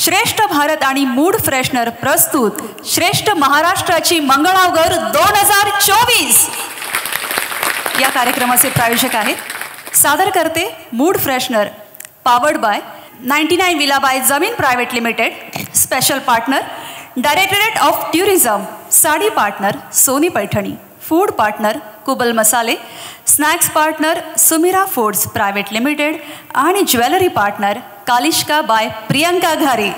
श्रेष्ठ भारत आणि मूड फ्रेशनर प्रस्तुत श्रेष्ठ महाराष्ट्राची मंगळागौर 2024 या कार्यक्रमाचे प्रायोजक आहेत. सादर करते मूड फ्रेशनर पावर्ड बाय 99 विलाबाई जमीन private limited. Special partner directorate of tourism. Sari partner Soni Paithani. Food partner Kubal Masale. Snacks partner Sumira foods private limited आणि jewellery partner Kalishka by Priyanka Ghare.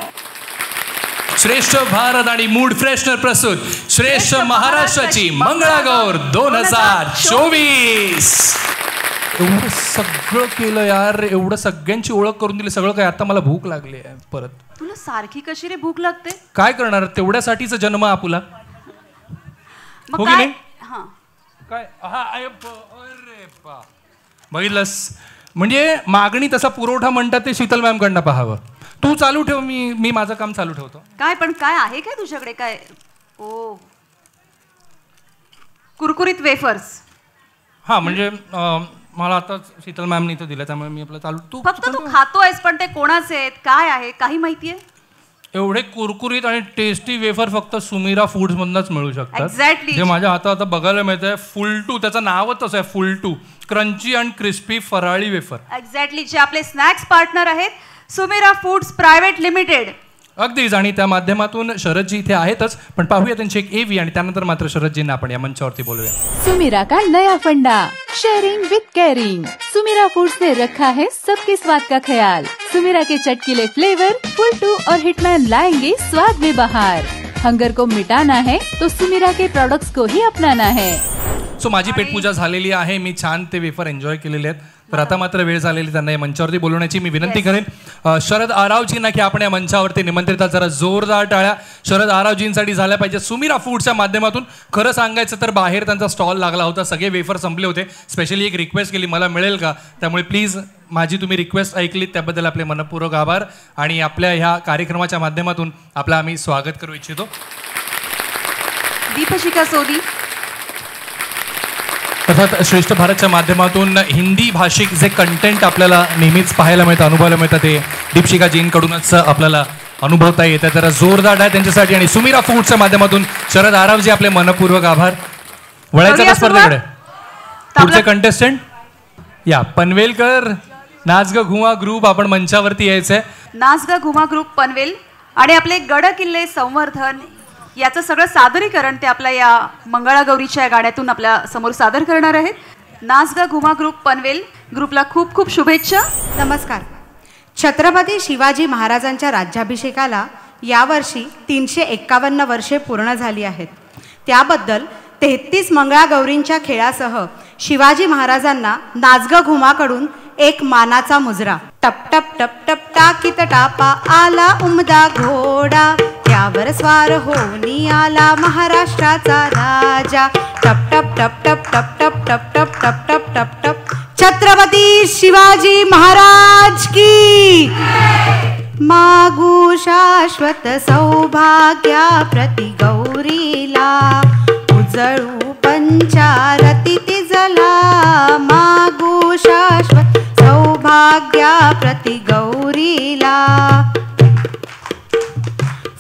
श्रेष्ठ भारत आणि मूड फ्रेशनर प्रस्तुत श्रेष्ठ महाराष्ट्राची मंगळागौर 2024. एवढं सगळं केलं यार, एवढं सगळ्यांची ओळख करून दिली, सगळं काय. आता मला भूक लागली आहे परत. तुला सारखी कशी रे भूक लागते? काय करणार, तेवढ्यासाठीच जन्म आपुला. मग काय? काय अरे बा, बघितलंस, म्हणजे मागणी तसा पुरवठा म्हणतात ते शीतल मॅम कडनं पाहावं. तू चालू ठेव, मी माझं काम चालू ठेवतो. काय पण काय आहे काय तुझ्याकडे? काय ओ कुरकुरीत वेफर्स. हा म्हणजे मला आता शीतल मॅमनी तो दिला, त्यामुळे मी आपलं चालू. तू फक्त तू खातोयस, पण ते कोणाचे आहेत, काय आहे, काही माहितीये? एवढे कुरकुरीत आणि टेस्टी वेफर फक्त सुमिरा फूड्स मधूनच मिळू शकतात. एक्झॅक्टली. जे माझ्या हातात आता बघायला मिळतंय फुलटू, त्याचं नावच असं आहे फुलटू, क्रंची अँड क्रिस्पी फराळी वेफर. एक्झॅक्टली, जे आपले स्नॅक्स पार्टनर आहेत सुमिरा फूड्स प्रायव्हेट लिमिटेड. अगदीच. आणि त्या माध्यमातून शरदजी इथे आहेतच, पण पाहूया त्यांची एक एव्ही आणि त्यानंतर मात्र शरदजींना आपण या मंचावरती बोलूया. सुमिरा का नया फंडा, sharing with caring. Sumira foods ने रखा है सबके स्वाद का ख्याल. सुमिरा के चटकीले फ्लेवर फुलटू और हिटमैन लाएंगे स्वाद में बहार. हंगर को मिटाना है तो सुमिरा के प्रोडक्ट्स को ही अपनाना है. सो माझी पेटपूजा झालेली आहे, मी छान ते वेफर एन्जॉय केलेले आहेत. तर आता मात्र वेळ झालेली त्यांना या मंचावरती बोलवण्याची. मी विनंती करेन शरद आरावजींना की आपण या मंचावरती निमंत्रित. जरा जोरदार टाळ्या शरद आरावजींसाठी झाल्या पाहिजे. सुमिरा फूड्सच्या माध्यमातून खरं सांगायचं तर बाहेर त्यांचा स्टॉल लागला होता, सगळे वेफर संपले होते. स्पेशली एक रिक्वेस्ट केली, मला मिळेल का, त्यामुळे प्लीज माझी तुम्ही रिक्वेस्ट ऐकलीत त्याबद्दल आपले मनपूर्वक आभार. आणि आपल्या ह्या कार्यक्रमाच्या माध्यमातून आपलं आम्ही स्वागत करू इच्छितो. दीपशिखा सोदी. अर्थात श्रेष्ठ भारतच्या माध्यमातून हिंदी भाषिक जे कंटेंट आपल्याला नेहमीच पाहायला मिळतं, अनुभवायला मिळतं, ते दीपशिखाजींकडूनच आपल्याला अनुभवता येतं. तर जोरदार आहे त्यांच्यासाठी. आणि सुमिरा फूड्सच्या माध्यमातून शरद आरावजी आपले मनपूर्वक आभार. वळायचं का स्पर्धेकडे? पुढचे कंटेस्टंट या पनवेलकर नाच ग घुमा ग्रुप, आपण मंचावरती यायचंय. नाच ग घुमा ग्रुप पनवेल आणि आपले गड किल्ले संवर्धन याचं सगळं सादरीकरण ते आपल्या या मंगळागौरीच्या गाण्यातून आपल्या समोर सादर करणार आहेत. नाच ग घुमा ग्रुप पनवेल ग्रुपला खूप खूप शुभेच्छा. नमस्कार. छत्रपती शिवाजी महाराजांच्या राज्याभिषेकाला यावर्षी 351 वर्षे पूर्ण झाली आहेत. त्याबद्दल 33 मंगळागौरींच्या खेळासह शिवाजी महाराजांना नाच ग घुमाकडून एक मानाचा मुजरा. टप टप टप टप टाकीत टापा आला उमदा घोडा, त्यावर स्वार होऊनी आला महाराष्ट्राचा राजा. टप टप टप टप टप टप टप टप टप टप टप टप. छत्रपती शिवाजी महाराज की. मागू शाश्वत सौभाग्या प्रति गौरीला, उजळू पंचारती तिजला. मागू शाश्वत सौभाग्या प्रति गौरीला.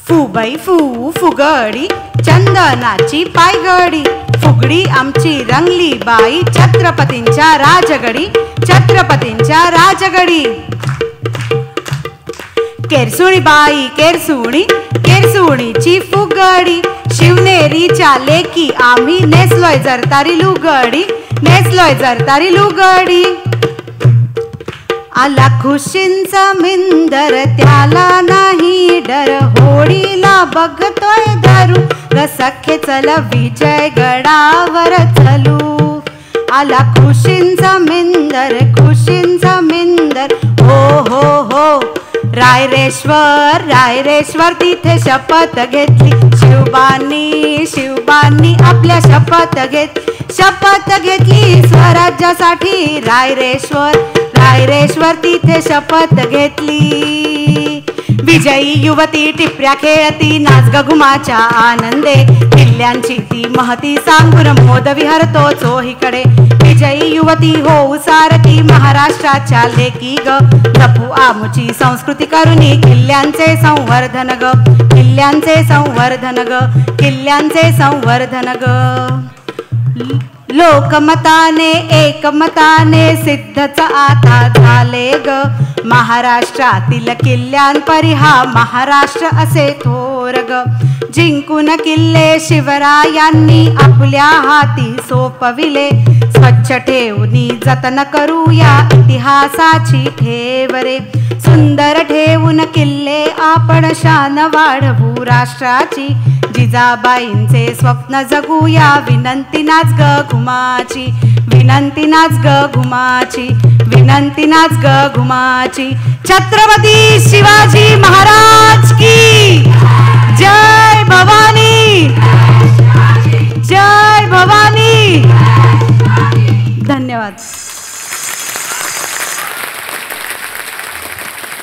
फुबाई फू फुगडी चंदनाची पायगडी, फुगडी आमची रंगली बाई छत्रपतींच्या राजगडी. छत्रपतींच्या राजगडी. केरसुणी बाई केरसुणी, केरसुणीची फुगडी. शिवनेरीच्या लेकी आम्ही नेसलोय जरतारी लुगडी, नेसलोय जरतारी लुगडी. आला खुशींचा मिंदर त्याला नाही डर, होडीला बघतोय धरू ग सखे चल विजय गडावर चलू. आला खुशींचा मिंदर, खुशींचा मिंदर. हो हो हो. रायरेश्वर रायरेश्वर तिथे शपथ घेतली शिवबांनी, शिवबांनी आपल्या शपथ शपथ घेतली स्वराज्यासाठी. रायरेश्वर रायरेश्वर तिथे शपथ घेतली. विजयी युवती टिपऱ्या खेळती नाच ग घुमाच्या आनंदे, किल्ल्यांची ती महती सांगून मोद विहरतो चोहीकडे. विजयी युवती होऊ सारथी महाराष्ट्राच्या लेकी ग जपू आमची संस्कृती करुणी किल्ल्यांचे संवर्धन ग किल्ल्यांचे संवर्धन ग किल्ल्यांचे संवर्धन ग लोकमताने एकमताने सिद्धच आता झाले ग महाराष्ट्रातील किल्ल्यांपरी हा महाराष्ट्र असे थोर ग जिंकून किल्ले शिवरायांनी आपल्या हाती सोपविले स्वच्छ ठेवून जतन करूया इतिहासाची ठेव रे सुंदर ठेवून किल्ले आपण शान वाढवू राष्ट्राची जिजाबाईंचे स्वप्न जगूया विनंती नाच ग घुमाची विनंती नाच ग घुमाची विनंती नाच ग घुमाची छत्रपती शिवाजी महाराज की जय भवानी जय भवानी धन्यवाद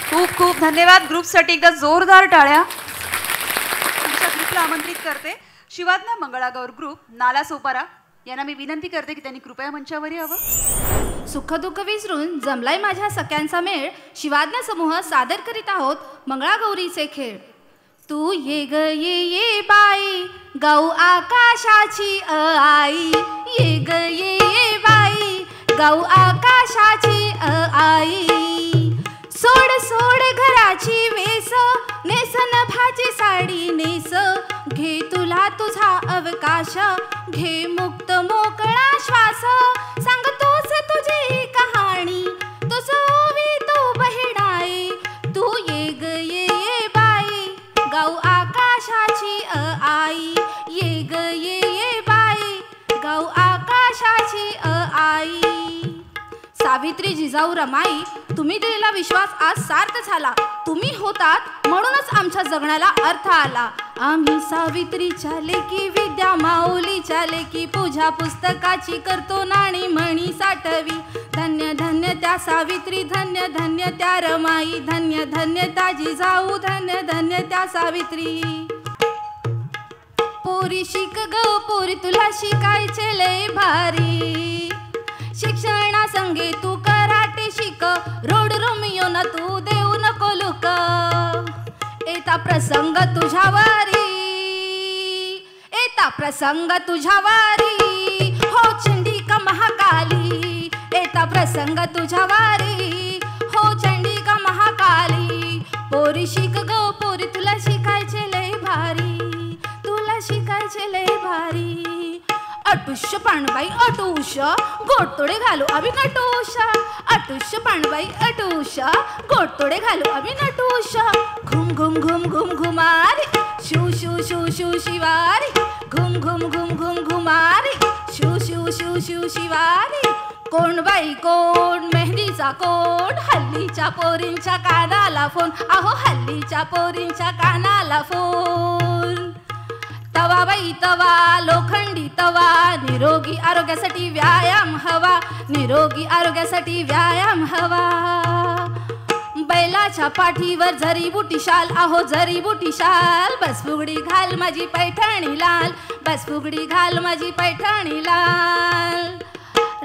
खूप खूप धन्यवाद ग्रुपसाठी एकदा जोरदार टाळ्या तुमच्या ग्रुपला आमंत्रित करते शिवाज्ञा मंगळागौर ग्रुप नाला सोपारा यांना मी विनंती करते की त्यांनी कृपया मंचावर यावं सुखदुःख विसरून जमलाय माझ्या सख्यांचा मेळ शिवाज्ञा समूह सादर करीत आहोत मंगळागौरीचे खेळ तू ये ग ये बाई गाऊ आकाशाची आई ये ग ये बाई गाऊ आकाशाची आई सोड सोड घराची वेस नेसन भाजी साडी नेस घे तुला तुझा अवकाश घे मुक्त मोकळा श्वास सांगतोस तुझी कहाणी तुझ ओवी तू बहिणाई तू ये ग ये बाई गाऊ आकाशाची आई ये ग ये बाई गाऊ आकाशाची आई सावित्री जिजाऊ रमाई तुम्ही दिलेला विश्वास आज सार्थ झाला तुम्ही होतात म्हणूनच आमच्या जगण्याला अर्थ आला आम्ही सावित्रीच्या लेकी विद्या माऊलीच्या लेकी पूजा पुस्तकाची करतो नाणी म्हणी साठवी धन्य धन्य त्या सावित्री धन्य धन्य त्या रमाई धन्य धन्य त्या जिजाऊ धन्य धन्य त्या सावित्री पोरी शिक ग पोरी तुला शिकायचे लय भारी शिक्षणा संगे तू कराटे शिक रोड रोमियो न तू देऊ नको लुक येता प्रसंग तुझ्या वारी येता प्रसंग तुझ्या वारी हो चंडिका महाकाली येता प्रसंग तुझ्या वारी हो चंडिका महाकाली पोरी शिक ग पोरी तुला शिकायचे लय भारी तुला शिकायचे लय भारी अटुष्य पाणबाई अटुष गोडतोडे घालू आम्ही नटुष अटुष्य पाणबाई अटुष गोडतोडे घालू आम्ही नटुष घुम घुम घुम घुम घुमारी शू शू शू शू शिवारी घुम घुम घुम घुम घुमारी शू शू शू शू शिवारी कोण बाई कोण मेहंदीचा कोण हल्लीच्या पोरींच्या कानाला फोन अहो हल्लीच्या पोरींच्या कानाला फोन तवा बाई तवा लोखंडी तवा निरोगी आरोग्यासाठी व्यायाम हवा निरोगी आरोग्यासाठी व्यायाम हवा बैलाच्या पाठीवर जरीबुटी शाल अहो जरीबुटी शाल बस फुगडी घाल माझी पैठणी लाल बस फुगडी घाल माझी पैठणी लाल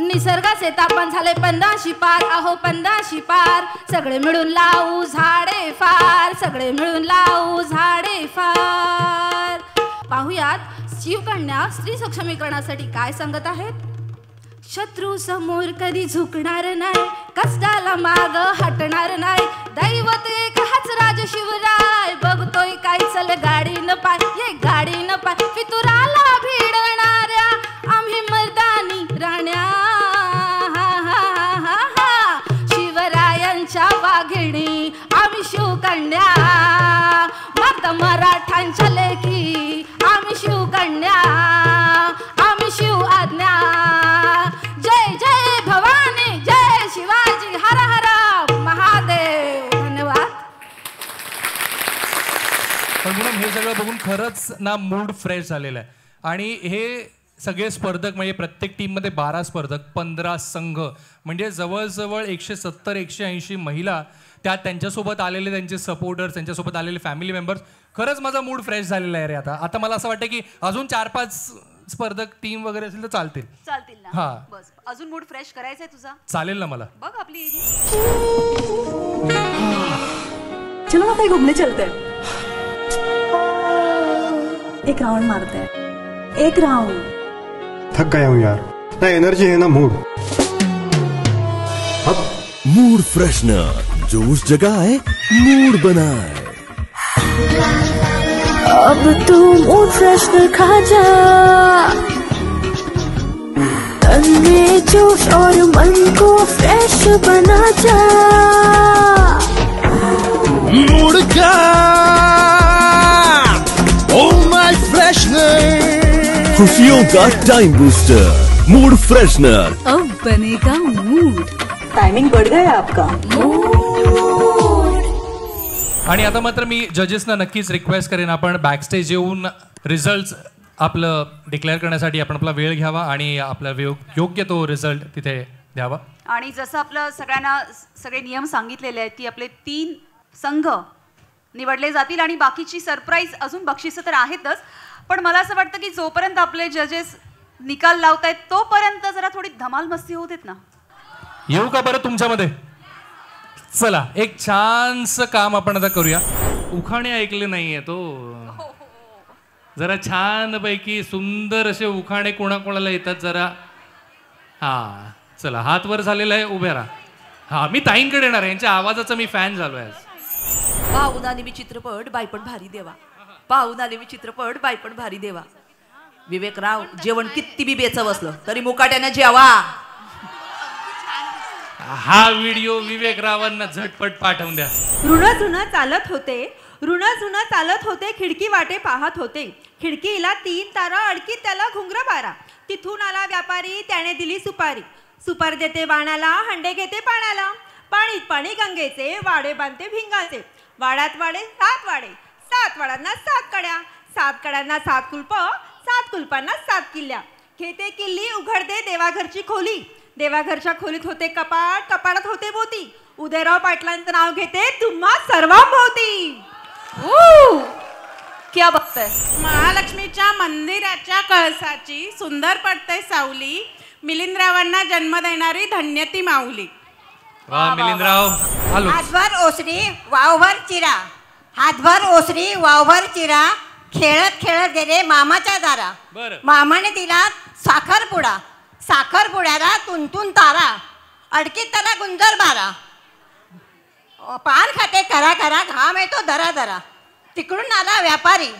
निसर्गाचे तापमान झाले 50 पार अहो 50 पार सगळे मिळून लावू झाडे फार सगळे मिळून लावू झाडे फार पाहुयात शिवकन्या स्त्री सक्षमीकरणासाठी काय सांगत आहेत शत्रू समोर कधी झुकणार नाही कष्टाला माग हटणार नाही दैवत एक हाच राज शिवराय बघतोय काय चल गाडी न पाय ये गाडी न पाय फितुराला भिडणाऱ्या आम्ही मर्दानी राण्या शिवरायांच्या वाघिणी आम्ही शिवकन्या माता मराठांच्या लेकी आम्ही शिवकन्या आम्ही शिव आज्ञा जय जय भवानी जय शिवाजी हर हर महादेव धन्यवाद पण म्हणून हे सगळं बघून खरंच ना मूड फ्रेश झालेला आहे आणि हे सगळे स्पर्धक म्हणजे प्रत्येक टीममध्ये 12 स्पर्धक 15 संघ म्हणजे जवळजवळ 170-180 महिला त्यात त्यांच्यासोबत आलेले त्यांचे सपोर्टर्स त्यांच्यासोबत आलेले फॅमिली मेंबर्स खरंच माझा मूड फ्रेश झालेला आहे रे आता मला असं वाटतं की अजून 4-5 स्पर्धक टीम वगैरे असेल तर चालतील ना? हा. बस अजून मूड फ्रेश करायचा आहे तुझा? चालेल ना मला. बघ आपली चलो ना कहीं घूमने चलते हैं. एक राउंड मारते हैं. एक राउंड. थक गया हूँ यार, ना एनर्जी है ना मूड. अब मूड फ्रेशनर जोश जगाए मूड बनाए. अब तू मूड फ्रेशनर खा जा, तन में जोश और मन को फ्रेश बना जा. मूड का ओह माय फ्रेशनर, खुशियों का टाइम बूस्टर मूड फ्रेशनर. अब बनेगा मूड. टाइमिंग बढ़ गया आपका. आणि आता मात्र मी जजेसना नक्कीच रिक्वेस्ट करेन, आपण बॅकस्टेज येऊन रिझल्ट आपलं डिक्लेअर करण्यासाठी आपण आपला वेळ घ्यावा आणि आपला योग्य तो रिझल्ट तिथे द्यावा. आणि जसं आपलं सगळ्यांना सगळे नियम सांगितलेले आहेत की आपले 3 संघ निवडले जातील आणि बाकीची सरप्राईज अजून बक्षिसं तर आहेतच, पण मला असं वाटतं की जोपर्यंत आपले जजेस निकाल लावतायत तोपर्यंत जरा थोडी धमाल मस्ती होत आहेत ना. येऊ का बरं तुमच्यामध्ये? चला एक छानसं काम आपण आता करूया. उखाणे ऐकले नाहीये तो, जरा छान पैकी सुंदर असे उखाणे कोणाकोणाला येतात जरा. हा चला हात वर झालेला आहे, उभ्या राहा. हा मी ताईंकडे येणार आहे, यांच्या आवाजाचा मी फॅन झालोय आज. पाहून आले मी चित्रपट बायपट भारी देवा, पाहून आले मी चित्रपट बायपट भारी देवा. विवेकराव जेवण किती बी बेचव असलं तरी मुकाट्यानं जेवा. हा व्हिडिओ विवेकरावांना झटपट पाठवून द्या. ऋण जुनं चालत होते, ऋण जुनं चालत होते, खिडकी वाटे पाहत होते. खिडकीला 3 तारा, अडकीत त्याला घुंगरं बारा. तिथून आला व्यापारी, त्याने दिली सुपारी. सुपारी देते वाणाला, हंडे घेते पाण्याला. पाणीत पाणी गंगेचे, वाडे बांधते भिंगाचे. वाड्यात वाडे 7 वाडे, 7 वाड्यांना 7 कड्या. 7 कड्यांना 7 कुलप, 7 कुलपांना 7 किल्ल्या. खेते किल्ली उघडते देवाघरची खोली. देवाघरच्या खोलीत होते कपाट, कपाटात होते मोती. उदयराव पाटलांचं नाव घेते तुम्हा सर्वांभोवती. क्या बघताय? महालक्ष्मीच्या मंदिराच्या कळसाची सुंदर पडते सावली. मिलिंदरावांना जन्म देणारी धन्य ती माऊली. वा मिलिंदराव आलो. हातभर ओसरी वावभर चिरा, हातभर ओसरी वावभर चिरा. खेळत खेळत गेले मामाच्या दारा. मामाने दिला साखरपुडा, साखरपुड्याला तुंतून तारा. अडकीत त्याला गुंजर बारा. पान खाते करा करा, घाम येतो दरा दरा. तिकडून आला व्यापारी,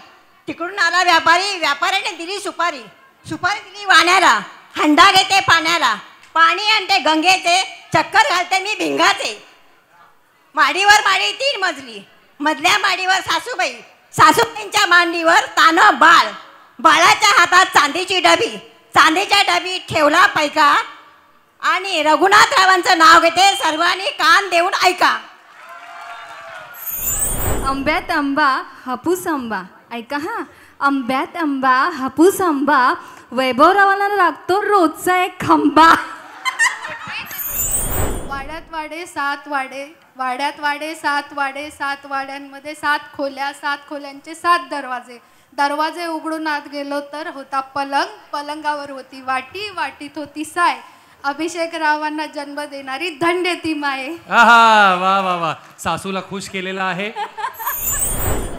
तिकडून आला व्यापारी. व्यापाऱ्याने दिली सुपारी, सुपारी दिली वाण्याला. हंडा घेते पाण्याला, पाणी आणते गंगेचे. चक्कर घालते मी भिंगाचे. माडीवर माडी 3 मजली, मधल्या माडीवर सासूबाई. सासूबाईंच्या मांडीवर तानं बाळ. बाळाच्या हातात चांदीची डबी, चांदीच्या डबीत ठेवला पैका. आणि रघुनाथरावांचं नाव घेते, सर्वांनी कान देऊन ऐका. आंब्यात आंबा हापूस आंबा, ऐका हा. आंब्यात आंबा हापूस आंबा, वैभवरावांना लागतो रोजचा एक खांबा. वाड्यात वाडे 7 वाडे, वाड्यात वाडे 7 वाडे. 7 वाड्यांमध्ये 7 खोल्या, 7 खोल्यांचे 7 दरवाजे. दरवाजे उघडून आत गेलो तर होता पलंग, पलंगावर होती वाटी, वाटीत होती साय. अभिषेकरावांना जन्म देणारी धन्य ती माये. आहा वा वा वा, सासूला खुश केलेला आहे.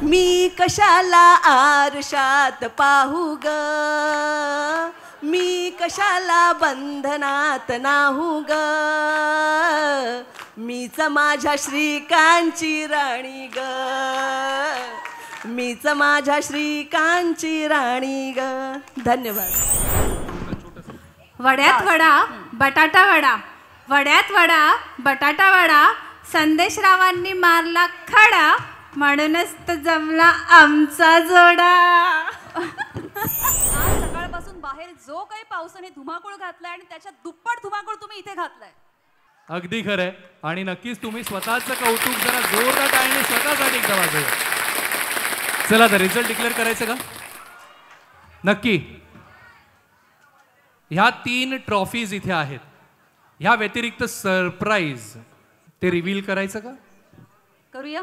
मी कशाला आरशात पाहू ग, मी कशाला बंधनात नाहू ग. मीच माझ्या श्रीकांची राणी ग, मीच माझ्या श्रीकांची राणी ग. धन्यवाद. वड्यात वडा बटाटा वडा, वड्यात वडा बटाटा वडा. संदेशरावांनी मारला खडा, म्हणूनच तर जमला आमचा जोडा. आज सकाळपासून बाहेर जो काही पावसाने धुमाकूळ घातलाय आणि त्याच्या दुप्पट धुमाकूळ तुम्ही इथे घातलाय. अगदी खरंय. आणि नक्कीच तुम्ही स्वतःचं कौतुक जरा जोरदार टाळीने स्वतःसाठी एकदा वाजवा. चला तर रिझल्ट डिक्लेअर करायचं का? नक्की. ह्या 3 ट्रॉफीज इथे आहेत. ह्या व्यतिरिक्त सरप्राईज ते रिव्हील करायचं का? करूया.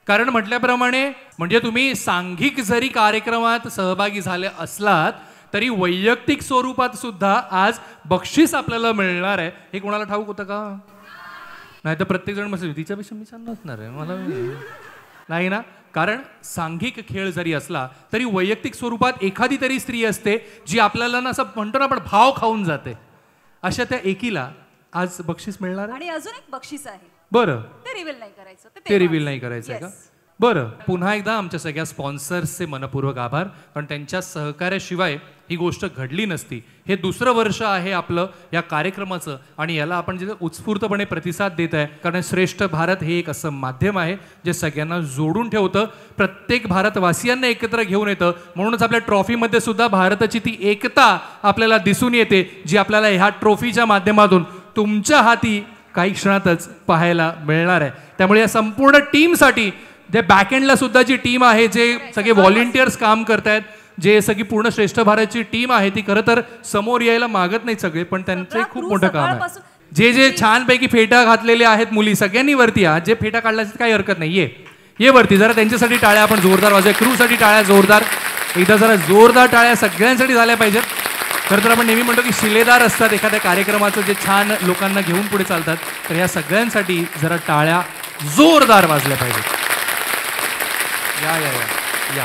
कारण म्हटल्याप्रमाणे म्हणजे तुम्ही सांघिक जरी कार्यक्रमात सहभागी झाले असलात तरी वैयक्तिक स्वरूपात सुद्धा आज बक्षीस आपल्याला मिळणार आहे. हे कोणाला ठाऊक होतं का? नाही तर प्रत्येक जण मस्त तिच्यापेक्षा मी छान नसणार आहे मला नाही ना. कारण सांघिक खेळ जरी असला तरी वैयक्तिक स्वरूपात एखादी तरी स्त्री असते जी आपल्याला ना असं म्हणतो ना आपण भाव खाऊन जाते. अशा त्या एकीला आज बक्षीस मिळणार आहे. आणि अजून एक बक्षीस आहे. बरं, ते रिव्हील नाही करायचं. ते रिव्हील नाही करायचं का? बरं, पुन्हा एकदा आमच्या सगळ्या स्पॉन्सर्सचे मनपूर्वक आभार. कारण त्यांच्या सहकार्याशिवाय ही गोष्ट घडली नसती. हे दुसरं वर्ष आहे आपलं या कार्यक्रमाचं आणि याला आपण जे उत्स्फूर्तपणे प्रतिसाद देत आहे. कारण श्रेष्ठ भारत हे एक असं माध्यम आहे जे सगळ्यांना जोडून ठेवतं, प्रत्येक भारतवासियांना एकत्र घेऊन येतं. म्हणूनच आपल्या ट्रॉफीमध्ये सुद्धा भारताची ती एकता आपल्याला दिसून येते, जी आपल्याला ह्या ट्रॉफीच्या माध्यमातून तुमच्या हाती काही क्षणातच पाहायला मिळणार आहे. त्यामुळे या संपूर्ण टीमसाठी, जे बॅकएंडला सुद्धा जी टीम आहे, जे सगळे व्हॉलेंटियर्स काम करतायत, जे सगळी पूर्ण श्रेष्ठ भारतची टीम आहे, ती खरं तर समोर यायला मागत नाही सगळे, पण त्यांचं खूप मोठं काम आहे. जे जे छानपैकी फेटा घातलेले आहेत मुली, सगळ्यांनी वरती या. जे फेटा काढल्याची काही हरकत नाही, ये वरती जरा त्यांच्यासाठी टाळ्या आपण जोरदार वाजूया. क्रूसाठी टाळ्या जोरदार, एकदा जरा जोरदार टाळ्या सगळ्यांसाठी झाल्या पाहिजेत. खरं तर आपण नेहमी म्हणतो की शिलेदार असतात एखाद्या कार्यक्रमाचं, जे छान लोकांना घेऊन पुढे चालतात. तर या सगळ्यांसाठी जरा टाळ्या जोरदार वाजल्या पाहिजेत. या या या या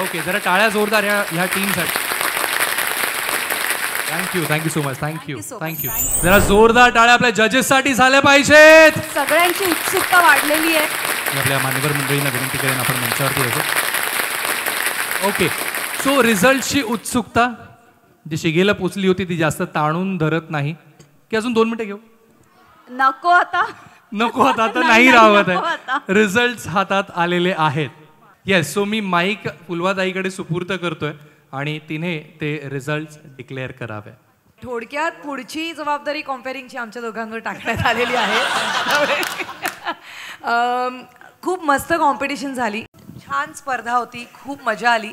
ओके, जरा टाळ्या जोरदार ह्या टीमसाठी. Thank you so much. थँक्यू. जरा जोरदार टाळ्या आपल्या जजेससाठी झाल्या पाहिजेत. सगळ्यांची उत्सुकता वाढलेली आहे. आपल्या मान्यवर मंडळींना विनंती करेन आपण मंचावरती यायचं. ओके, सो रिझल्टची उत्सुकता जी शिगेला पोचली होती ती जास्त ताणून धरत नाही की अजून 2 मिनिटं घेऊ. नको आता नाही राहत आहे. रिझल्ट हातात आलेले आहेत. येस, सो मी माईक फुलवाताईकडे सुपूर्द करतोय आणि तिने ते रिझल्ट डिक्लेअर करावे. थोडक्यात पुढची जबाबदारी कॉम्पेअरिंगची आमच्या दोघांवर टाकण्यात आलेली आहे. खूप मस्त कॉम्पिटिशन झाली, छान स्पर्धा होती, खूप मजा आली.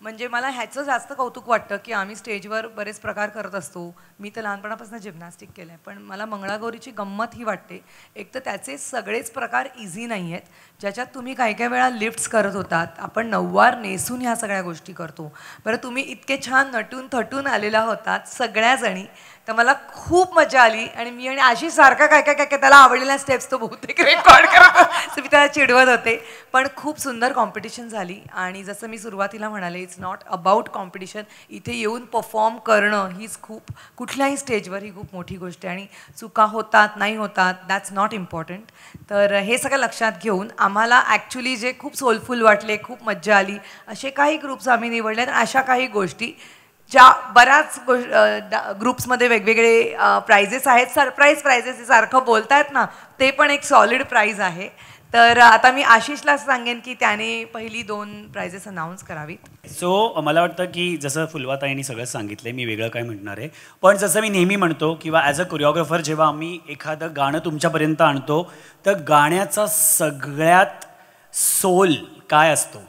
म्हणजे मला ह्याचं जास्त कौतुक वाटतं की आम्ही स्टेजवर बरेच प्रकार करत असतो. मी तर लहानपणापासून जिम्नॅस्टिक केलं आहे, पण मला मंगळागौरीची गंमत ही वाटते. एक तर त्याचे सगळेच प्रकार इझी नाही आहेत, ज्याच्यात तुम्ही काही काही वेळा लिफ्ट्स करत होतात. आपण नऊवार नेसून ह्या सगळ्या गोष्टी करतो. बरं, तुम्ही इतके छान नटून थटून आलेला होतात सगळ्याजणी, तर मला खूप मजा आली. आणि मी आणि आशिष सारखा काय काय काय काय त्याला आवडलेल्या स्टेप्स तो बहुतेक रेकॉर्ड करत मी त्याला चिडवत होते. पण खूप सुंदर कॉम्पिटिशन झाली. आणि जसं मी सुरुवातीला म्हणाले, इट्स नॉट अबाउट कॉम्पिटिशन. इथे येऊन परफॉर्म करणं हीच खूप, कुठल्याही स्टेजवर ही खूप मोठी गोष्ट आहे. आणि चुका होतात नाही होतात, दॅट्स नॉट इम्पॉर्टंट. तर हे सगळं लक्षात घेऊन आम्हाला ॲक्च्युली जे खूप सोलफुल वाटले, खूप मज्जा आली, असे काही ग्रुप्स आम्ही निवडले. आणि अशा काही गोष्टी ज्या बऱ्याच ग्रुप्समध्ये वेगवेगळे प्राइजेस आहेत, सरप्राईज प्राइजेस सारखं बोलतायत ना, ते पण एक सॉलिड प्राइज आहे. तर आता मी आशिषला सांगेन की त्याने पहिली 2 प्राइजेस अनाऊन्स करावी. सो मला वाटतं की जसं फुलवाताईंनी सगळं सांगितलं, मी वेगळं काय म्हणणार आहे. पण जसं मी नेहमी म्हणतो किंवा ॲज अ कोरिओग्राफर जेव्हा आम्ही एखादं गाणं तुमच्यापर्यंत आणतो, तर गाण्याचा सगळ्यात सोल काय असतो?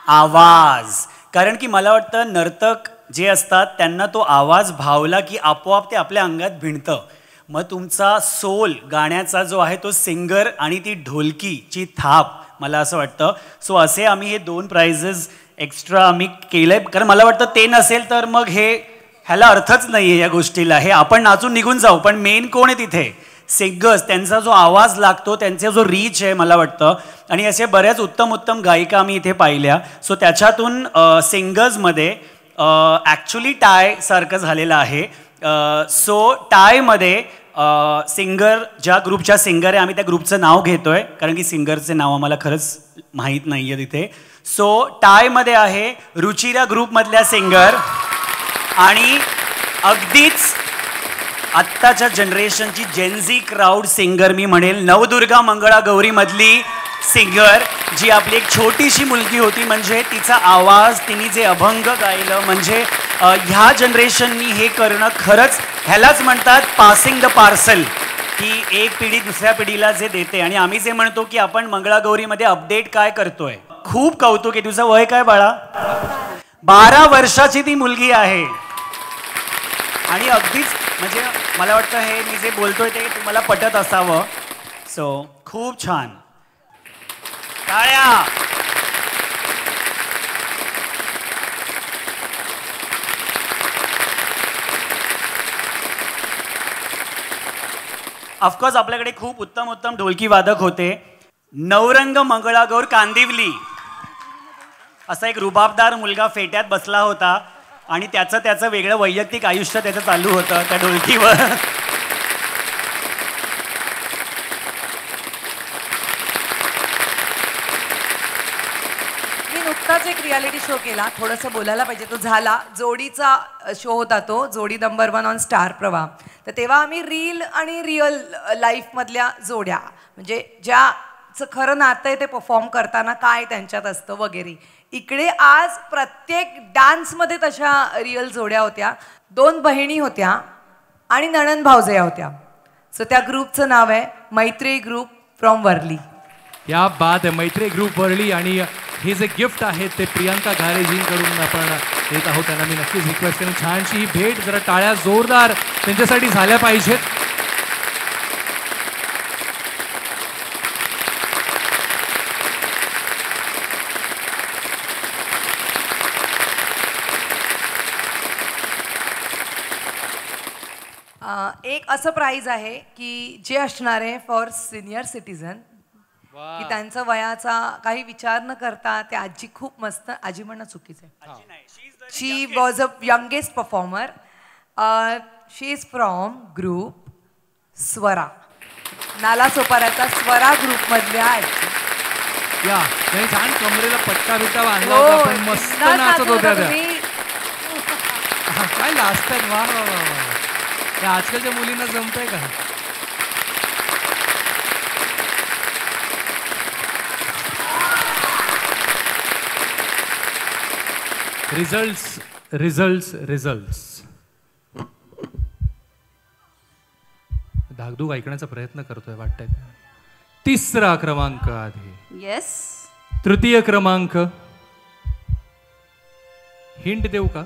आवाज. कारण की मला वाटतं नर्तक जे असतात त्यांना तो आवाज भावला की आपोआप ते आपल्या अंगात भिनतं. मग तुमचा सोल गाण्याचा जो आहे तो सिंगर आणि ती ढोलकीची थाप, मला असं वाटतं. सो असे आम्ही हे 2 प्राइजेस एक्स्ट्रा आम्ही केले. कारण मला वाटतं ते नसेल तर मग ह्याला अर्थच नाही आहे या गोष्टीला. हे आपण नाचून निघून जाऊ, पण मेन कोण आहे तिथे? सिंगर्स. त्यांचा जो आवाज लागतो, त्यांचा जो रीच आहे मला वाटतं. आणि असे बऱ्याच उत्तम गायिका आम्ही इथे पाहिल्या. सो त्याच्यातून सिंगर्समध्ये ॲक्च्युली टाय सारखं झालेलं आहे. सो टायमध्ये सिंगर, ज्या ग्रुपच्या सिंगर आहे, आम्ही त्या ग्रुपचं नाव घेतोय कारण की सिंगरचे नाव आम्हाला खरंच माहीत नाही आहे तिथे. सो टायमध्ये आहे रुचिरा ग्रुपमधल्या सिंगर आणि अगदीच आत्ताच्या जनरेशनची जेनझी क्राऊड सिंगर मी म्हणेल, नवदुर्गा मंगळागौरीमधली सिंगर, जी आपली एक छोटीशी मुलगी होती. म्हणजे तिचा आवाज, तिने जे अभंग गायलं, म्हणजे ह्या जनरेशननी हे करणं खरंच, ह्यालाच म्हणतात पासिंग द पार्सल, की एक पिढी दुसऱ्या पिढीला जे देते. आणि आम्ही जे म्हणतो की आपण मंगळागौरीमध्ये अपडेट काय करतोय. खूप कौतुक आहे. तुझं वय काय बाळा? 12 वर्षाची ती मुलगी आहे. आणि अगदीच म्हणजे मला वाटतं हे मी जे बोलतोय ते तुम्हाला पटत असावं. सो खूप छान. टाळ्या. ऑफकोर्स आपल्याकडे खूप उत्तम उत्तम ढोलकी वादक होते. नवरंग मंगळागौर कांदिवली असा एक रुबाबदार मुलगा फेट्यात बसला होता आणि त्याचं वेगळं वैयक्तिक आयुष्य त्याचं चालू होतं त्या ढोलकीवर. मी नुकताच एक रियालिटी शो केला, थोडंसं बोलायला पाहिजे, तो झाला. जोडीचा शो होता तो, जोडी नंबर 1 ऑन स्टार प्रवाह. तर तेव्हा आम्ही रील आणि रिअल लाईफमधल्या जोड्या, म्हणजे ज्याचं खरं नातं आहे ते परफॉर्म करताना काय त्यांच्यात असतं वगैरे. इकडे आज प्रत्येक डान्समध्ये तशा रिअल जोड्या होत्या. 2 बहिणी होत्या आणि नणंद भावजया होत्या. सो त्या ग्रुपचं नाव आहे मैत्री ग्रुप फ्रॉम वर्ली. या बात आहे, मैत्री ग्रुप वर्ली. आणि हे जे गिफ्ट आहे ते प्रियांका घारेजींकडून आपण देत आहोत. त्यांना मी नक्कीच रिक्वेस्ट करेन, छानशी ही भेट जरा टाळ्या जोरदार त्यांच्यासाठी झाल्या पाहिजेत. एक असं प्राइज आहे की जे असणार आहे फॉर सिनियर सिटीजन, की त्यांचा वयाचा काही विचार न करता ते आजी खूप मस्त, आजी म्हणणं चुकीचं आहे, she was a youngest performer. She is from group Swara, नालासोपाऱ्याचा स्वरा ग्रुप मधल्या आजी. या त्यांनी छान कमरेला पट्टा बिट्टा बांधला होता, पण मस्त नाचत होत्या त्या. काय लाजतात, वा वा वा वा. त्या आजकालच्या मुलींना जमतंय का? रिझल्ट्स धाकधूक ऐकण्याचा प्रयत्न करतोय वाटतंय. 3रा क्रमांक आधी. येस. 3य क्रमांक. हिंट देऊ का?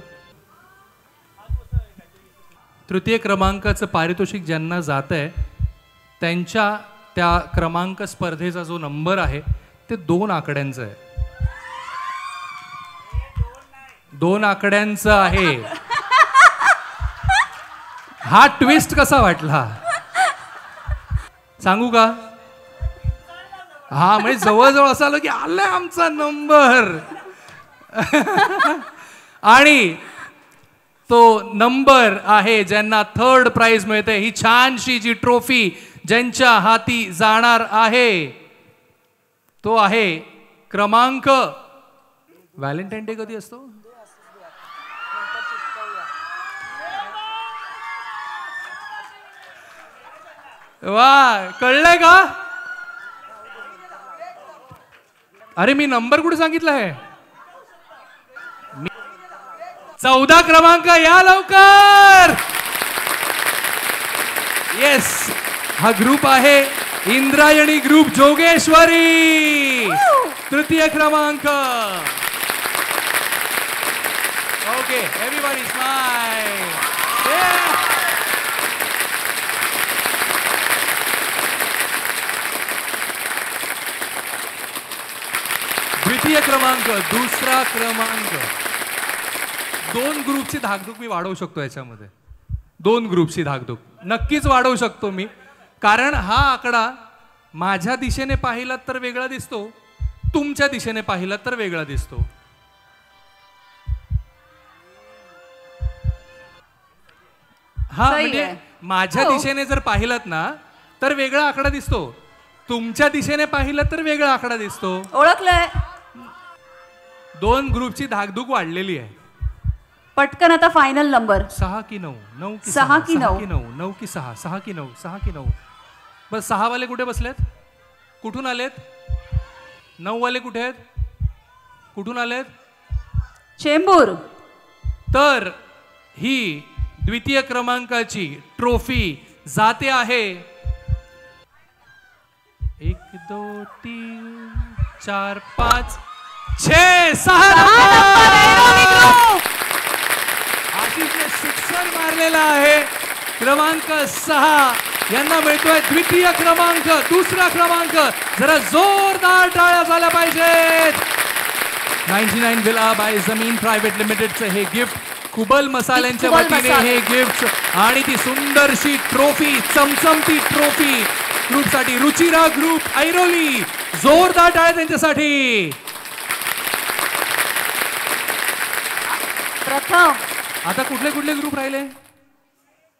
3य क्रमांकाचं पारितोषिक ज्यांना जात आहे त्यांच्या त्या क्रमांक स्पर्धेचा जो नंबर आहे ते 2 आकड्यांचं आहे. 2 आकड्यांचं आहे. हा ट्विस्ट कसा वाटला सांगू का? हा म्हणजे जवळजवळ असं आलं की आलाय आमचा नंबर. आणि तो नंबर आहे ज्यांना 3rd प्राइज मिळते. ही छानशी जी ट्रॉफी ज्यांच्या हाती जाणार आहे तो आहे क्रमांक. व्हॅलेंटाईन डे कधी असतो? वा, कळलंय का? अरे मी नंबर कुठे सांगितलं आहे? 14 क्रमांक. या लवकर. येस, हा ग्रुप आहे इंद्रायणी ग्रुप जोगेश्वरी. 3य क्रमांक. Okay, everybody smile. द्वितीय क्रमांक. 2रा क्रमांक. 2 ग्रुपची धाकधूक मी वाढवू शकतो याच्यामध्ये. 2 ग्रुपची धाकधूक नक्कीच वाढवू शकतो मी, कारण हा आकडा माझ्या दिशेने पाहिला तर वेगळा दिसतो, तुमच्या दिशेने पाहिला तर वेगळा दिसतो. हा म्हणजे माझ्या दिशेने जर पाहिलात ना तर वेगळा आकडा दिसतो, तुमच्या दिशेने पाहिलं तर वेगळा आकडा दिसतो. ओळखलंय. 2 ग्रुपची धाकधूक वाढलेली आहे. पटकन आता फायनल नंबर. 6 की 9? 9 की 6 की 9? 9 की 6? 6 की 9? 6 की 9? बस 6 वाले कुठे बसलेत? कुठून आलेत? 9 वाले कुठे आहेत? कुठून आलेत? चेंबूर. तर ही द्वितीय क्रमांकाची ट्रॉफी जाते आहे 1 2 3 4 5 6 आशिषने सिक्सर मारलेला आहे. क्रमांक 6 यांना मिळतोय द्वितीय क्रमांक. 2रा क्रमांक. जरा जोरदार टाळ्या झाल्या पाहिजेत. 99 विला बाय जमीन प्रायव्हेट लिमिटेडचं हे गिफ्ट, कुबल मसाल्यांच्या वतीने हे गिफ्ट आणि ती सुंदरशी ट्रॉफी, चमचमती ट्रॉफी ग्रुपसाठी रुचिरा ग्रुप ऐरोली. जोरदार टाळ्या त्यांच्यासाठी. प्रथम आता कुठले कुठले ग्रुप राहिले?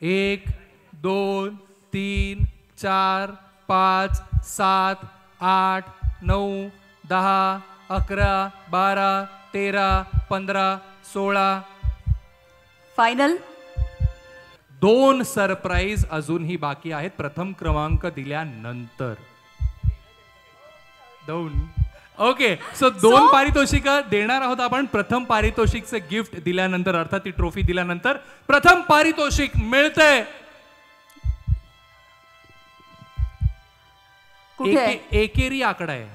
1 2 3 4 5 7 8 9 10 11 12 13 15 16. फायनल 2 सरप्राईज अजूनही बाकी आहेत प्रथम क्रमांक दिल्यानंतर. 2 ओके. सो 2 पारितोषिक देणार आहोत आपण. प्रथम पारितोषिकचं गिफ्ट दिल्यानंतर अर्थात ती ट्रॉफी दिल्यानंतर प्रथम पारितोषिक मिळते एकेरी आकडा आहे.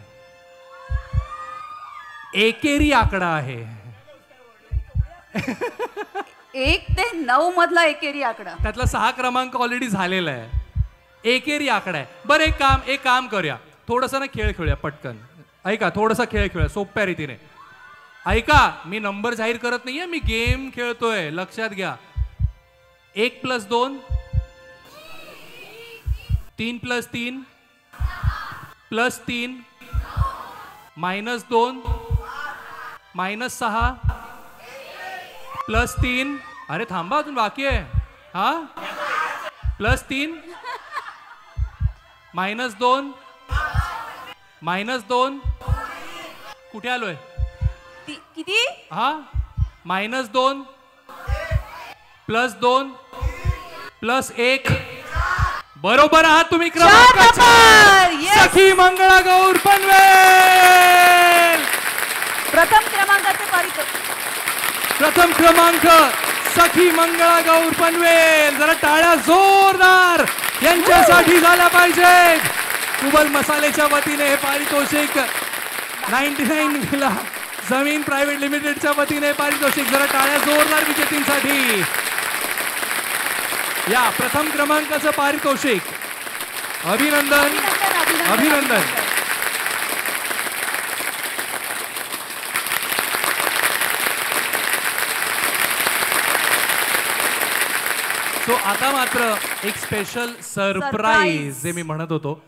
एकेरी आकडा आहे. 1 ते 9 मधला एकेरी आकडा. त्यातला 6 क्रमांक ऑलरेडी झालेला आहे. एकेरी आकडा आहे. बरं एक काम करूया. थोडंसं ना खेळ खेळूया पटकन. ऐका, थोडासा खेळ खेळूया सोप्या रीतीने. ऐका, मी नंबर जाहीर करत नाहीये, मी गेम खेळतोय. लक्षात घ्या. 1 + 2 3 + 3 +3 -2 -6 +3. अरे थांबा, अजून बाकी आहे. हा +3 -2 -2 कुठे आलोय? किती? हा -2 +2 +1. बरोबर आहात तुम्ही. क्रमांक सखी मंगळा गौर पनवेल. प्रथम क्रमांकाचे पारितोषिक. प्रथम क्रमांक सखी मंगळा गौर पनवेल. जरा टाळ्या जोरदार यांच्यासाठी झाल्या पाहिजेत. कुबल मसालेच्या वतीने हे पारितोषिक 99 जमीन प्रायव्हेट लिमिटेडच्या वतीने पारितोषिक. जरा टाळ्या जोरदार विजेतींसाठी. या प्रथम क्रमांकाचं पारितोषिक. अभिनंदन अभिनंदन. सो आता मात्र एक स्पेशल सरप्राईज जे मी म्हणत होतो.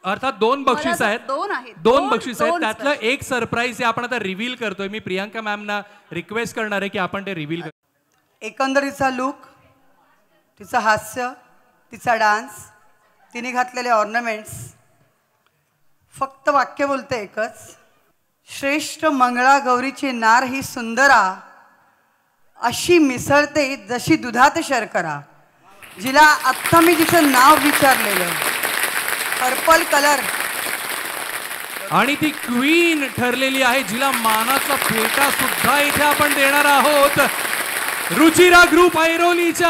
अर्थात 2 बक्षीस आहेत. 2 बक्षीस आहेत. त्यातलं एक सरप्राईज हे आपण आता रिव्हील करतोय. मी प्रियांका मॅमना रिक्वेस्ट करणार आहे की आपण ते रिव्हील. एकंदरीचा लुक, तिचं हास्य, तिचा डान्स, तिने घातलेले ऑर्नामेंट्स, फक्त वाक्य बोलते एकच. श्रेष्ठ मंगळागौरीची नार ही सुंदरा, अशी मिसळते जशी दुधात शर्करा. जिला आत्ता मी तिचं नाव विचारलेलं, पर्पल कलर, आणि ती क्वीन ठरलेली आहे, जिला मानाचा फेटा सुद्धा इथे आपण देणार आहोत. रुचिरा ग्रुप ऐरोलीच्या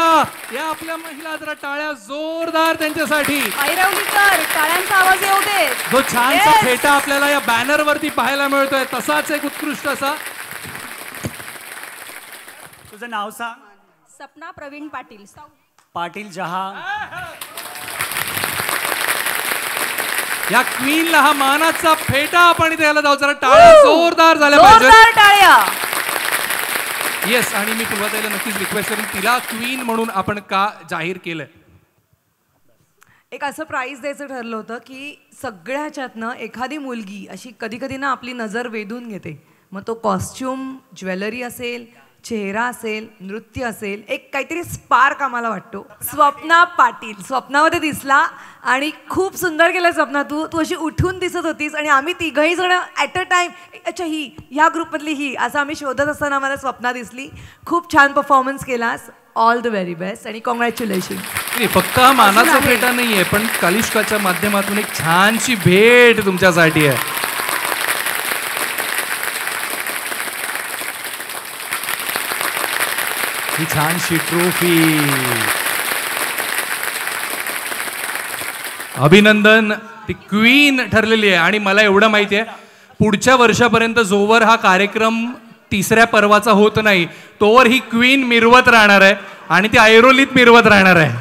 या आपल्या महिला. जरा टाळ्या जोरदार त्यांच्यासाठी. ऐरोलीकर, टाळ्यांचा आवाज येऊ दे. जो छानसा फेटा आपल्याला या बॅनर वरती पाहायला मिळतोय, तसाच एक उत्कृष्ट असा. तुझं नाव सांग. सपना प्रवीण पाटील. पाटील जहा. या क्वीनला हा मानाचा फेटा आपण इथे यायला जाऊ. जरा टाळ्या जोरदार झाल्या पाहिजे. जोरदार टाळ्या. येस. आणि मी पूर्वाताईला नक्कीच रिक्वेस्ट करेन, तिला क्वीन म्हणून आपण का जाहीर केलंय. एक असं प्राईज द्यायचं ठरलं होतं की सगळ्याच्यातनं एखादी मुलगी अशी कधी कधी ना आपली नजर वेधून घेते. मग तो कॉस्ट्युम, ज्वेलरी असेल, चेहरा असेल, नृत्य असेल, एक काहीतरी स्पार्क आम्हाला वाटतो. स्वप्ना पाटील स्वप्नामध्ये दिसला आणि खूप सुंदर केलं स्वप्ना. तू अशी उठून दिसत होतीस आणि आम्ही तिघही जण ॲट अ टाइम, अच्छा ही ह्या ग्रुपमधली ही, असं आम्ही शोधत असताना आम्हाला स्वप्ना दिसली. खूप छान परफॉर्मन्स केलास. ऑल द व्हेरी बेस्ट आणि कॉंग्रॅच्युलेशन. फक्त हा मानाचा फेटा नाहीये, पण कलिष्काच्या माध्यमातून एक छानशी भेट तुमच्यासाठी आहे. ही छानशी ट्रॉफी. अभिनंदन. ती क्वीन ठरलेली आहे. आणि मला एवढं माहिती आहे, पुढच्या वर्षापर्यंत जोवर हा कार्यक्रम 3ऱ्या पर्वाचा होत नाही, तोवर ही क्वीन मिरवत राहणार आहे आणि ती ऐरोलीत मिरवत राहणार आहे.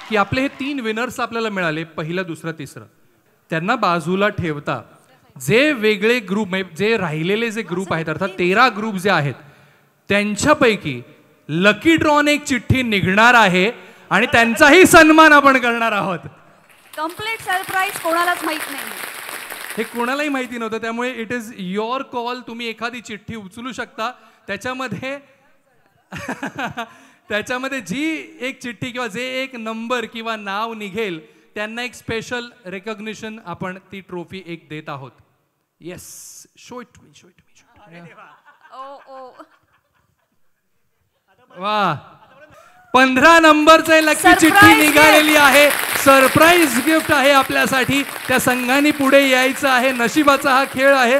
की आपले हे 3 विनर्स आपल्याला मिळाले, पहिलं, दुसरं, तिसरं. त्यांना बाजूला ठेवता जे वेगळे ग्रुप, जे राहिलेले जे ग्रुप आहेत, अर्थात 13 ग्रुप जे आहेत, त्यांच्यापैकी लकी ड्रॉन एक चिठ्ठी निघणार आहे आणि त्यांचाही सन्मान आपण करणार आहोत. कम्प्लीट सरप्राईज कोणालाच माहित नाही. हे कोणालाही माहिती नव्हतं, त्यामुळे इट इज युअर कॉल. तुम्ही एखादी चिठ्ठी उचलू शकता. त्याच्यामध्ये जी एक चिठ्ठी किंवा जे एक नंबर किंवा नाव निघेल त्यांना एक स्पेशल रेकॉग्निशन आपण ती ट्रॉफी एक देत आहोत. Yes, show it to me, show it to me. वा, 15 नंबरचे लकी चिठ्ठी निघालेली आहे. सरप्राईज गिफ्ट आहे आपल्यासाठी. त्या संघाने पुढे यायचं आहे. नशिबाचा हा खेळ आहे.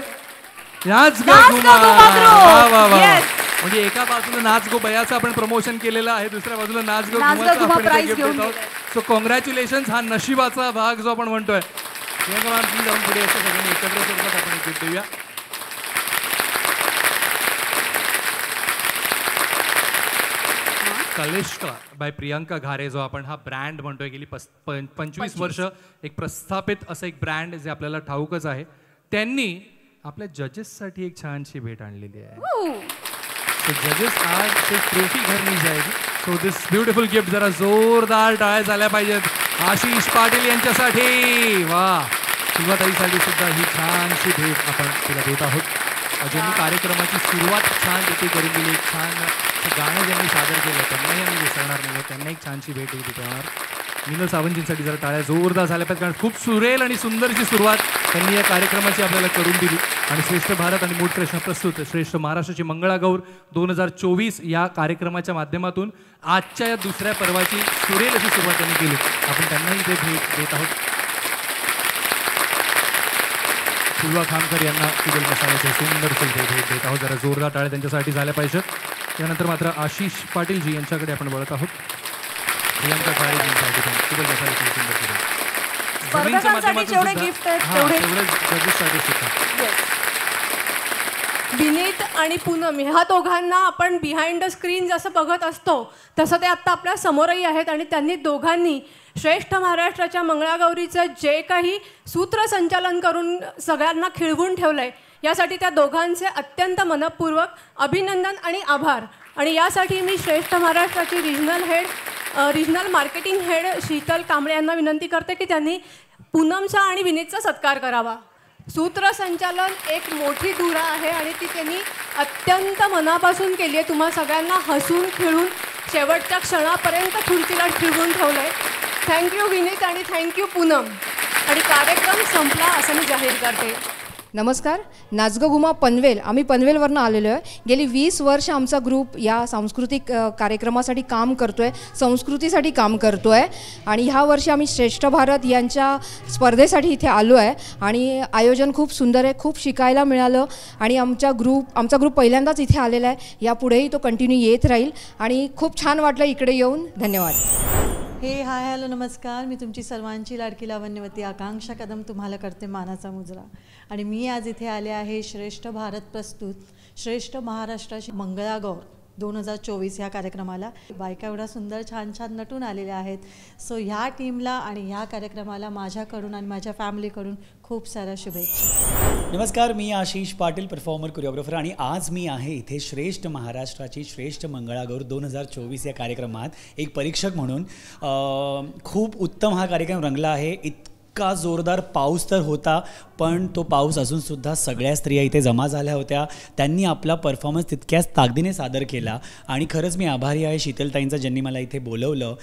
नाच गो घुमा. वा वा वा. म्हणजे एका बाजूला नाच गो बयाचं आपण प्रमोशन केलेलं आहे, दुसऱ्या बाजूला नाच गो घुमाचं आपण गिफ्ट देत आहोत. So congratulations. हा नशिबाचा भाग जो आपण म्हणतोय. प्रियंका मॅम प्लीज जाऊन पुढे असं सगळ्यांनी एकत्र सोबत आपण एक गिफ्ट देऊया. कलिष्का बाय प्रियंका घारे, जो आपण हा ब्रँड म्हणतोय, गेली 25 वर्ष एक प्रस्थापित असं एक ब्रँड जे आपल्याला ठाऊकच आहे. त्यांनी आपल्या जजेससाठी एक छानशी भेट आणलेली आहे. सो जजेस आज ते ट्रॉफी घर नाही जाएगी. सो दिस ब्युटिफुल गिफ्ट, जरा जोरदार टाळ्या झाल्या पाहिजेत आशिष पाटील यांच्यासाठी. वा, सुरुवाताईसाठी सुद्धा ही छानशी भेट आपण तिला देत आहोत. ज्यांनी कार्यक्रमाची सुरुवात छान तिथे करून दिली, एक छान गाणं ज्यांनी सादर केलं त्यांनाही आम्ही विसरणार नाही. त्यांना एक छानशी भेट होती त्यावर. मिनल सावंतजींसाठी जरा टाळ्या जोरदार झाल्या पाहिजे, कारण खूप सुरेल आणि सुंदरशी सुरुवात त्यांनी या कार्यक्रमाची आपल्याला करून दिली. आणि श्रेष्ठ भारत आणि मूड फ्रेशनर प्रस्तुत श्रेष्ठ महाराष्ट्राची मंगळागौर 2024 या कार्यक्रमाच्या माध्यमातून आजच्या या दुसऱ्या पर्वाची सुरेल अशी सुरुवात त्यांनी केली. आपण त्यांनाही ते भेट देत आहोत. फुलवा खामकर यांना किबल मसाल्याचे सुंदर भेट देत आहोत. जरा जोरदार टाळ्या त्यांच्यासाठी झाल्या पाहिजेत. त्यानंतर मात्र आशिष पाटीलजी यांच्याकडे आपण वळत आहोत. प्रियंका घारेजींसाठी किबल मसाल्याचे सुंदर स्पर्धकांसाठी जेवढे गिफ्ट आहेत तेवढे जजेससाठी सुद्धा. विनीत आणि पूनम ह्या दोघांना आपण बिहाइंड द स्क्रीन जसं बघत असतो तसं ते आत्ता आपल्या समोरही आहेत. आणि त्यांनी दोघांनी श्रेष्ठ महाराष्ट्राच्या मंगळागौरीचं जे काही सूत्रसंचालन करून सगळ्यांना खिळवून ठेवलं आहे, यासाठी त्या दोघांचे अत्यंत मनपूर्वक अभिनंदन आणि आभार. आणि यासाठी मी श्रेष्ठ महाराष्ट्राची regional marketing head Sheetal Kamble यांना विनंती करते की त्यांनी पूनमचा आणि विनीतचा सत्कार करावा. सूत्रसंचालन एक मोठी धुरा आहे आणि ती त्यांनी अत्यंत मनापासून केली आहे. तुम्हा सगळ्यांना हसून खेळून शेवटच्या क्षणापर्यंत खुर्चीला ठेवून ठेवलं आहे. थँक्यू विनीत आणि थँक्यू पूनम. आणि कार्यक्रम संपला असं मी जाहीर करते. नमस्कार, नाचगो घुमा पनवेल. आम्ही पनवेलवरनं आलेलो आहे. गेली 20 वर्ष आमचा ग्रुप या सांस्कृतिक कार्यक्रमासाठी काम करतो आहे, संस्कृतीसाठी काम करतो आहे. आणि ह्या वर्षी आम्ही श्रेष्ठ भारत यांच्या स्पर्धेसाठी इथे आलो आहे. आणि आयोजन खूप सुंदर आहे, खूप शिकायला मिळालं. आणि आमचा ग्रुप पहिल्यांदाच इथे आलेला आहे. यापुढेही तो कंटिन्यू येत राहील. आणि खूप छान वाटलं इकडे येऊन. धन्यवाद. हे हाय हॅलो नमस्कार, मी तुमची सर्वांची लाडकी लावण्यवती आकांक्षा कदम तुम्हाला करते मानाचा मुजरा. आणि मी आज इथे आले आहे श्रेष्ठ भारत प्रस्तुत श्रेष्ठ महाराष्ट्राची मंगळागौर 2024 ह्या कार्यक्रमाला. बायका एवढा सुंदर छान छान नटून आलेल्या आहेत. सो ह्या टीमला आणि ह्या कार्यक्रमाला माझ्याकडून आणि माझ्या फॅमिलीकडून खूप साऱ्या शुभेच्छा. नमस्कार, मी आशिष पाटील, परफॉर्मर कोरिओग्राफर. आणि आज मी आहे इथे श्रेष्ठ महाराष्ट्राची श्रेष्ठ मंगळागौर 2024 या कार्यक्रमात एक परीक्षक म्हणून. खूप उत्तम हा कार्यक्रम रंगला आहे. इतका जोरदार पाऊस तर होता, पण तो पाऊस अजूनसुद्धा सगळ्या स्त्रिया इथे जमा झाल्या होत्या. त्यांनी आपला परफॉर्मन्स तितक्याच ताकदीने सादर केला. आणि खरंच मी आभारी आहे शीतलताईंचा, ज्यांनी मला इथे बोलवलं,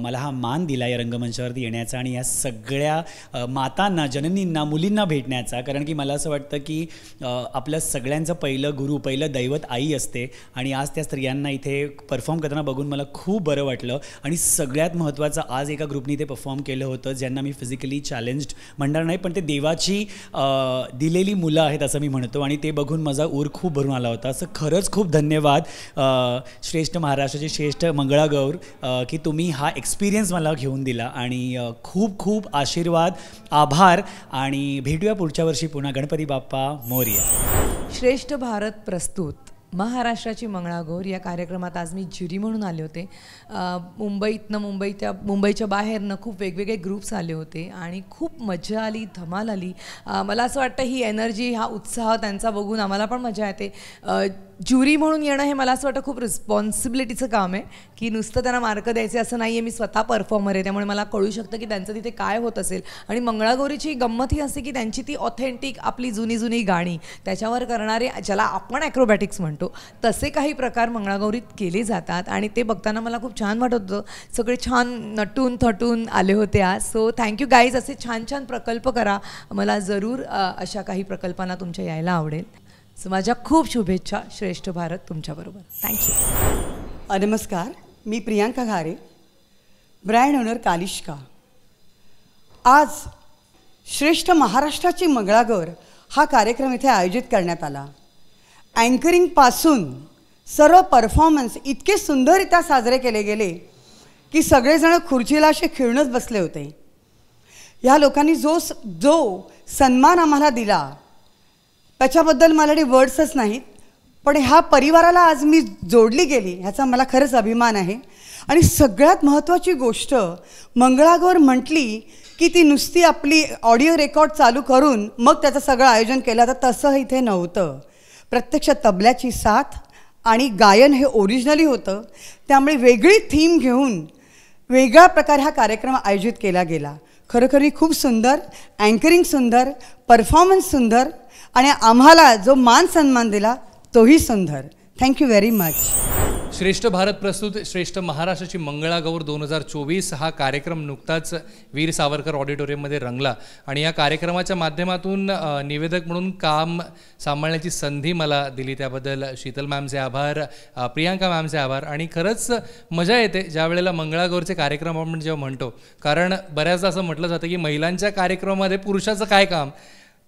मला हा मान दिला या रंगमंचावरती येण्याचा आणि या सगळ्या मातांना, जननींना, मुलींना भेटण्याचा. कारण की मला असं वाटतं की आपलं सगळ्यांचं पहिलं गुरु, पहिलं दैवत आई असते. आणि आज त्या स्त्रियांना इथे परफॉर्म करताना बघून मला खूप बरं वाटलं. आणि सगळ्यात महत्त्वाचं, आज एका ग्रुपने इथे परफॉर्म केलं होतं ज्यांना मी फिजिकली चॅलेंज्ड म्हणणार नाही, पण ते देवाची दिलेली मुलं आहेत असं मी म्हणतो. आणि ते बघून माझा ऊर खूप भरून आला होता. असं खरंच खूप धन्यवाद श्रेष्ठ महाराष्ट्राची श्रेष्ठ मंगळागौर की तुम्ही हा एक्सपिरियन्स मला घेऊन दिला. आणि खूप खूप आशीर्वाद, आभार. आणि भेटूया पुढच्या वर्षी पुन्हा. गणपती बाप्पा मोरया. श्रेष्ठ भारत प्रस्तुत महाराष्ट्राची मंगळागौर या कार्यक्रमात आज मी ज्युरी म्हणून आले होते. मुंबईच्या बाहेरनं खूप वेगवेगळे ग्रुप्स आले होते आणि खूप मजा आली, धमाल आली. मला असं वाटतं ही एनर्जी, हा उत्साह त्यांचा बघून आम्हाला पण मजा येते. ज्युरी म्हणून येणं हे मला असं वाटतं खूप रिस्पॉन्सिबिलिटीचं काम आहे, की नुसतं त्यांना मार्क द्यायचे असं नाही आहे. मी स्वतः परफॉर्मर आहे, त्यामुळे मला कळू शकतं की त्यांचं तिथे काय होत असेल. आणि मंगळागौरीची गंमत ही असते की त्यांची ती ऑथेंटिक आपली जुनी जुनी गाणी त्याच्यावर करणारे, ज्याला आपण ॲक्रोबॅटिक्स म्हणतो, तसे काही प्रकार मंगळागौरीत केले जातात. आणि ते बघताना मला खूप छान वाटत होतं. सगळे छान नटून थटून आले होते आज. So thank you guys. असे छान छान प्रकल्प करा. मला जरूर अशा काही प्रकल्पांना तुमच्या यायला आवडेल. सो माझ्या खूप शुभेच्छा. श्रेष्ठ भारत तुमच्याबरोबर. थँक्यू. नमस्कार, मी प्रियांका घारे, ब्रँड ओनर कालिष्का. आज श्रेष्ठ महाराष्ट्राची मंगळागौर हा कार्यक्रम इथे आयोजित करण्यात आला. अँकरिंगपासून सर्व परफॉर्मन्स इतके सुंदररित्या साजरे केले गेले की सगळेजण खुर्चीला असे खिळूनच बसले होते. ह्या लोकांनी जो सन्मान आम्हाला दिला त्याच्याबद्दल माझ्याकडे वर्ड्सच नाहीत. पण ह्या परिवाराला आज मी जोडली गेली ह्याचा मला खरंच अभिमान आहे. आणि सगळ्यात महत्त्वाची गोष्ट, मंगळागौर म्हटली की ती नुसती आपली ऑडिओ रेकॉर्ड चालू करून मग त्याचं सगळं आयोजन केलं, तर तसं इथे नव्हतं. प्रत्यक्ष तबल्याची साथ आणि गायन हे ओरिजिनली होतं. त्यामुळे वेगळी थीम घेऊन वेगळ्या प्रकारे हा कार्यक्रम आयोजित केला गेला. खरोखरी खूप सुंदर, अँकरिंग सुंदर, परफॉर्मन्स सुंदर, आणि आम्हाला जो मान सन्मान दिला तोही सुंदर. Thank you very much. श्रेष्ठ भारत प्रस्तुत श्रेष्ठ महाराष्ट्राची मंगळागौर 2024 हा कार्यक्रम नुकताच वीर सावरकर ऑडिटोरियममध्ये रंगला. आणि या कार्यक्रमाच्या माध्यमातून निवेदक म्हणून काम सांभाळण्याची संधी मला दिली, त्याबद्दल शीतल मॅमचे आभार, प्रियांका मॅमचे आभार. आणि खरंच मजा येते ज्या वेळेला मंगळागौरचे कार्यक्रम आपण जेव्हा म्हणतो, कारण बऱ्याचदा असं म्हटलं जातं की महिलांच्या कार्यक्रमामध्ये पुरुषाचं काय काम.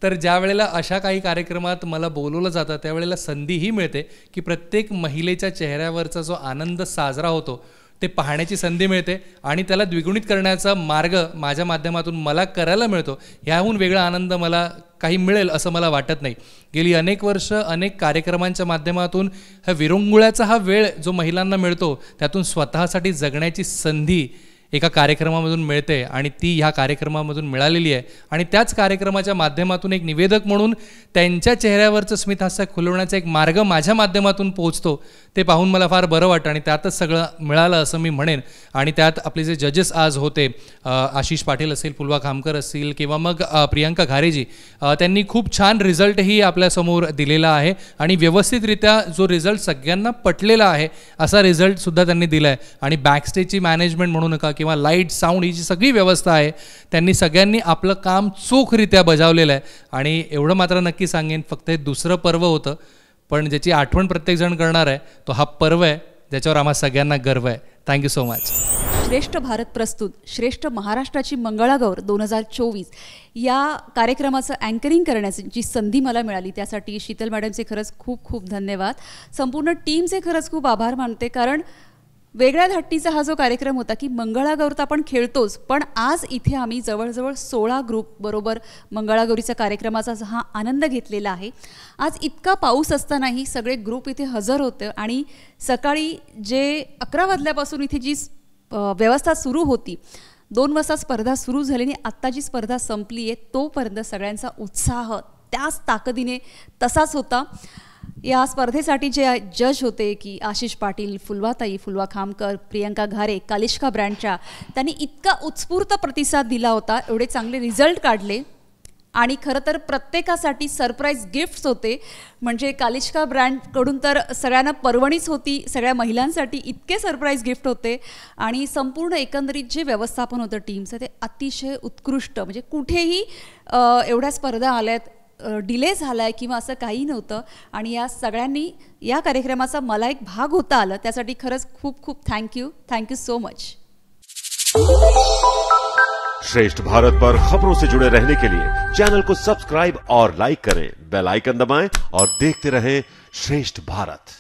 तर ज्या वेळेला अशा काही कार्यक्रमात मला बोलवलं जातं त्यावेळेला संधीही मिळते की प्रत्येक महिलेच्या चेहऱ्यावरचा जो आनंद साजरा होतो ते पाहण्याची संधी मिळते आणि त्याला द्विगुणित करण्याचा मार्ग माझ्या माध्यमातून मला करायला मिळतो. ह्याहून वेगळा आनंद मला काही मिळेल असं मला वाटत नाही. गेली अनेक वर्ष अनेक कार्यक्रमांच्या माध्यमातून हा विरंगुळ्याचा हा वेळ जो महिलांना मिळतो त्यातून स्वतःसाठी जगण्याची संधी एका कार्यक्रमामधून मिळते आणि ती ह्या कार्यक्रमामधून मिळालेली आहे. आणि त्याच कार्यक्रमाच्या माध्यमातून एक निवेदक म्हणून त्यांच्या चेहऱ्यावरचं स्मितहास्य खुलवण्याचा एक मार्ग माझ्या माध्यमातून पोहोचतो, ते पाहून मला फार बरं वाटतं. आणि त्यातच सगळं मिळालं असं मी म्हणेन. आणि त्यात आपले जे जजेस आज होते, आशिष पाटील असेल, फुलवा खामकर असतील किंवा मग प्रियांका घारेजी, त्यांनी खूप छान रिझल्टही आपल्यासमोर दिलेला आहे. आणि व्यवस्थितरित्या जो रिझल्ट सगळ्यांना पटलेला आहे असा रिझल्टसुद्धा त्यांनी दिला आहे. आणि बॅकस्टेजची मॅनेजमेंट म्हणू नका किंवा लाईट साऊंड ही जी सगळी व्यवस्था आहे त्यांनी सगळ्यांनी आपलं काम चोखरित्या बजावलेलं आहे. आणि एवढं मात्र नक्की सांगेन, फक्त हे दुसरं पर्व होतं पण ज्याची आठवण प्रत्येकजण करणार आहे तो हा पर्व आहे ज्याच्यावर आम्हा सगळ्यांना गर्व आहे. Thank you so much. श्रेष्ठ भारत प्रस्तुत श्रेष्ठ महाराष्ट्राची मंगळागौर 2024 या कार्यक्रमाचं अँकरिंग करण्याची संधी मला मिळाली, त्यासाठी शीतल मॅडमचे खरंच खूप खूप धन्यवाद. संपूर्ण टीमचे खरंच खूप आभार मानते, कारण वेगळ्या धाटणीचा हा जो कार्यक्रम होता की मंगळागौर तर आपण खेळतोच, पण आज इथे आम्ही जवळजवळ 16 ग्रुप बरोबर मंगळागौरीच्या कार्यक्रमाचा हा आनंद घेतलेला आहे. आज इतका पाऊस असतानाही सगळे ग्रुप इथे हजर होते आणि सकाळी जे 11 वाजल्यापासून इथे जी व्यवस्था सुरू होती, 2 वाजता स्पर्धा सुरू झाली आणि आत्ता जी स्पर्धा संपली आहे तोपर्यंत सगळ्यांचा उत्साह त्याच ताकदीने तसाच होता. या स्पर्धेसाठी जे जज होते की आशिष पाटील, फुलवा खामकर, प्रियांका घारे, कालिष्का ब्रँडच्या, त्यांनी इतका उत्स्फूर्त प्रतिसाद दिला होता, एवढे चांगले रिझल्ट काढले. आणि खरं तर प्रत्येकासाठी सरप्राईज गिफ्ट्स होते. म्हणजे कालिष्का ब्रँडकडून तर सगळ्यांना पर्वणीच होती, सगळ्या महिलांसाठी इतके सरप्राईज गिफ्ट होते. आणि संपूर्ण एकंदरीत जे व्यवस्थापन होतं टीमचं ते अतिशय उत्कृष्ट. म्हणजे कुठेही एवढ्या स्पर्धा आल्यात, डिले झाला आहे किंवा असं काही नव्हतं. आणि या सगळ्यांनी या कार्यक्रमाचा मला एक भाग होता आलं, त्यासाठी खरंच खूप खूप थैंक यू सो मच. श्रेष्ठ भारत पर खबरों से जुड़े रहने के लिए चैनल को सब्सक्राइब और लाइक करें, बेल आइकन दबाएं और देखते रहें श्रेष्ठ भारत.